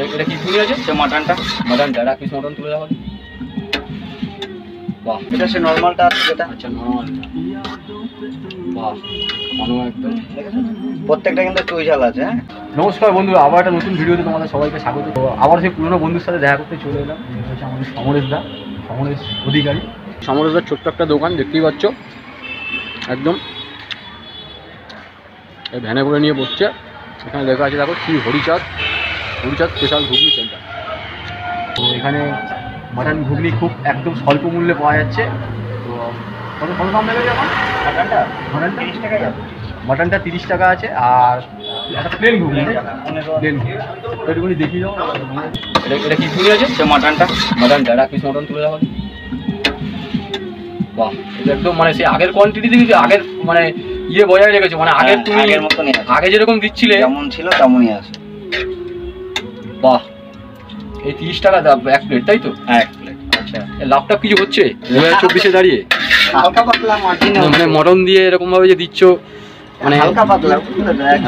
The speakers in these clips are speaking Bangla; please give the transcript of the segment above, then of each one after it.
এটা কি তুলে আছে? সে মাটনটা এটা পিস মটন তুলে যাবো। বাহ, এটা সে নর্মালটা আছে যেটা। আচ্ছা, নর্মাল। বাহ, একদম প্রত্যেকটা কিন্তু চুই ঝাল আছে। হ্যাঁ, নমস্কার বন্ধুরা, আবার একটা নতুন ভিডিওতে তোমাদের সবাইকে স্বাগত। আবার সেই পুরনো বন্ধুর সাথে দেখা করতে চলে এলাম। হচ্ছে আমাদের সমরেশ অধিকারী। সমরেশদার ছোট্ট একটা দোকান দেখতেই পাচ্ছ, একদম এই ভ্যানে করে নিয়ে বসছে। এখানে লেখা আছে দেখো, শ্রী হরিচাঁদ স্পেশাল ঘুগনি সেন্টার। তো এখানে মাটন ঘুগনি খুব একদম স্বল্প মূল্যে পাওয়া যাচ্ছে। তো কত দাম নেবে এখন? মাটনটা 30 টাকা যাবে। মাটনটা 30 টাকা আছে, আর একটা প্লেন ঘুগনি একটুখানি দেখিয়ে দাও। এটা কি তুলে আছে? সে মাটনটা এটা পিস মটন তুলে যাবো। বাহ, এটা একদম মানে সেই আগের কোয়ান্টিটি দিয়েছে, আগের মানে ইয়ে বজায় রেখেছে, মানে আগের তুমি আগের মতনই আছে, আগে যেরকম দিচ্ছিলে যেমন ছিল তেমনই আছে। বাহ, এই 30 টাকা এক প্লেট, তাই তো? এক প্লেট। আচ্ছা, লাভটা কিছু হচ্ছে 2024-এ দাঁড়িয়ে? হালকা পাতলা মার্জিন, মানে মটন দিয়ে এরকম ভাবে যে দিচ্ছ, মানে হালকা পাতলা।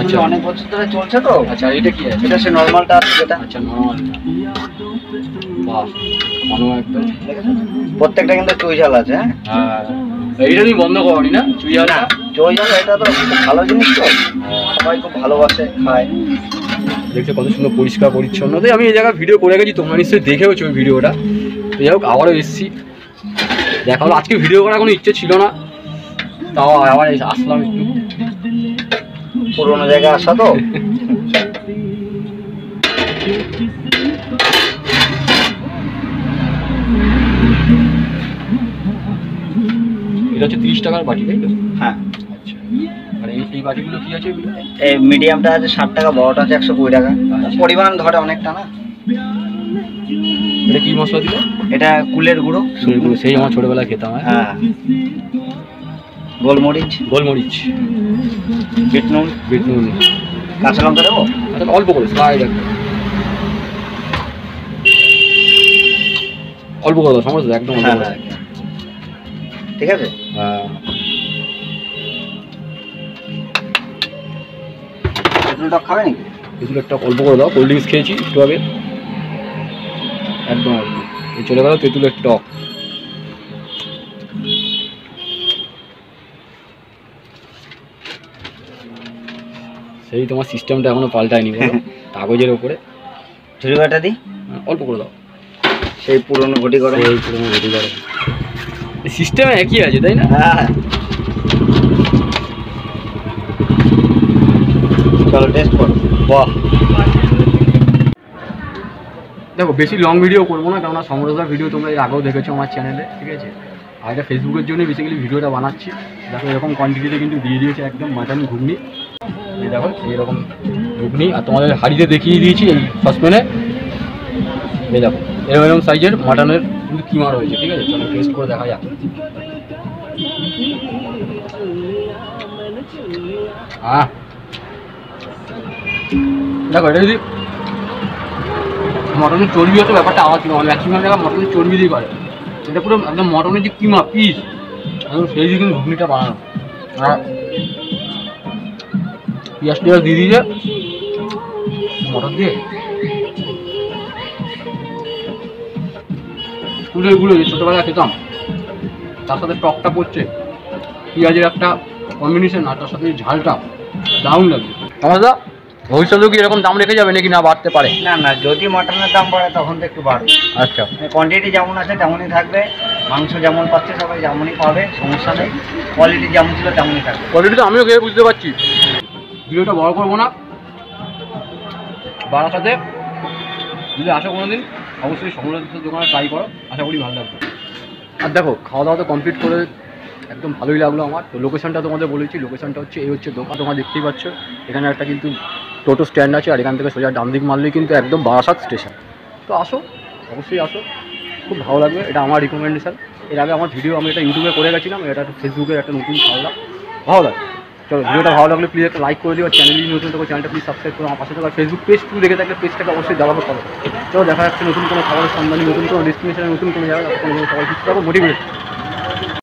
আচ্ছা, অনেক বছর ধরে চলছে তো। আচ্ছা, এটা কি আছে? এটা সে নর্মালটা আছে যেটা। আচ্ছা, নর্মাল। বাহ, একদম প্রত্যেকটা কিন্তু চুই ঝাল আছে। হ্যাঁ, এইটা তুমি বন্ধ করনি না? চুই ঝাল, চুই ঝাল এটা তো খুব ভালো জিনিস, তো সবাই খুব ভালোবাসে, খায়। দেখতে কত সুন্দর পরিষ্কার পরিচ্ছন্ন। তাই আমি এই জায়গায় ভিডিও করে গেছি, তোমরা নিশ্চয়ই দেখেওছো ওই ভিডিওটা। তো যাই হোক, আবারও এসেছি। দেখা হলো, আজকে ভিডিও করার কোনো ইচ্ছে ছিল না, তাও আবার আসলাম একটু। পুরোনো জায়গায় আসা তো। এটা হচ্ছে 30 টাকার বাটি, তাই তো? হ্যাঁ। আচ্ছা, আর এই বাটিগুলো কি আছে? এই মিডিয়ামটা আছে 60 টাকা, বড়টা আছে 120 টাকা। পরিমাণ ধরে অনেকটা না। এটা কি মশলা দিল? এটা কুলের গুঁড়ো। সেই আমার ছোটবেলায় খেতাম। হ্যাঁ, গোলমরিচ, বিট নুন, কাঁচা লঙ্কা দেবো অল্প করে, স্লাইড একদম অল্প করে দাও, সমস্যা একদম অল্প করে। ঠিক আছে। হ্যাঁ, তেঁতুল টক খাবে নাকি? তেঁতুলের টক অল্প করে দাও। কোল্ড ড্রিঙ্কস খেয়েছি একটু আগে, একদম অল্প। এই চলে গেল তেঁতুলের টক। সেই তোমার সিস্টেমটা এখনো পাল্টায়নি, বলো? কাগজের ওপরে ঝুড়িবাটা দিই, অল্প করে দাও। সেই পুরনো ঘটি করে, সিস্টেম একই আছে, তাই না? হ্যাঁ, চলো টেস্ট করো। বাহ, দেখো বেশি লং ভিডিও করবো না, কেননা সমরদার ভিডিও তোমরা এর আগেও দেখেছো আমার চ্যানেলে, ঠিক আছে? আর এটা ফেসবুকের জন্য বেসিক্যালি ভিডিওটা বানাচ্ছি। দেখো এরকম কোয়ান্টিটিতে কিন্তু দিয়ে দিয়েছে একদম মাটন ঘুগনি। এই দেখো এইরকম ঘুগনি, আর তোমাদের হাঁড়িতে দেখিয়ে দিয়েছি এই সসপ্যানে। এই দেখো এরকম সাইজের মাটনের কিন্তু কিমা রয়েছে, ঠিক আছে? চলো টেস্ট করে দেখা যাক। দেখো এটা যদি মটনের চর্বি হতো ব্যাপারটা আওয়াজ ছিল, ম্যাক্সিমাম জায়গায় মটনের চর্বি দিয়ে করে। এটা পুরো একদম মটনের যে কিমা পিস, একদম সেই দিয়ে কিন্তু ঘুগনিটা বানানো। আর পেঁয়াজ টিয়াজ দিয়ে দিয়েছে মটর দিয়ে, গুলো যে ছোটোবেলায় খেতাম, তার সাথে টকটা পড়ছে, পেঁয়াজের একটা কম্বিনেশন, আর তার সাথে ঝালটা দারুণ লাগবে। আমাদের ভবিষ্যতেও কি এরকম দাম রেখে যাবে নাকি না বাড়তে পারে? না, যদি মাটনের দাম বাড়ে তখন তো একটু বাড়বে। আচ্ছা, কোয়ান্টিটি যেমন আছে তেমনই থাকবে, মাংস যেমন পাচ্ছে সবাই যেমনই পাবে, সমস্যা নেই। কোয়ালিটি যেমন ছিল তেমনই থাকবে। কোয়ালিটি তো আমিও খেয়ে বুঝতে পারছি। ভিডিওটা বড় করবো না, বাড়ার সাথে যদি আসো কোনো দিন অবশ্যই সমরেশের দোকানে ট্রাই করো, আশা করি ভালো লাগবে। আর দেখো খাওয়া দাওয়া তো কমপ্লিট করে একদম ভালোই লাগলো আমার। তো লোকেশনটা তোমাদের বলেছি, লোকেশনটা হচ্ছে এই হচ্ছে দোকান, তোমরা দেখতেই পাচ্ছ। এখানে একটা কিন্তু টোটো স্ট্যান্ড আছে, আর এখান থেকে সোজা ডান দিক মারলেই কিন্তু একদম বারাসাত স্টেশন। তো আসো, অবশ্যই আসো, খুব ভালো লাগবে। এটা আমার রিকমেন্ডেশন। এর আগে আমার ভিডিও আমি এটা ইউটিউবে করে গেছিলাম, এটা ফেসবুকের একটা নতুন ছাড়লাম, ভালো লাগে। চলো, ভিডিওটা ভালো লাগলে প্লিজ একটা লাইক করে দিও, চ্যানেল নতুন থাকো চ্যানেলটা প্লিজ সাবস্ক্রাইব করো, আমার পাশে থাকা ফেসবুক পেজ টু দেখে থাকলে পেজটাকে অবশ্যই দেওয়ার করো। চলো দেখা যাচ্ছে নতুন কোনো খাবারের সন্ধানে, নতুন কোনো ডেস্টিনেশনে, নতুন কোনো জায়গায়, সবাই কিছু থাকো মোটিভেট।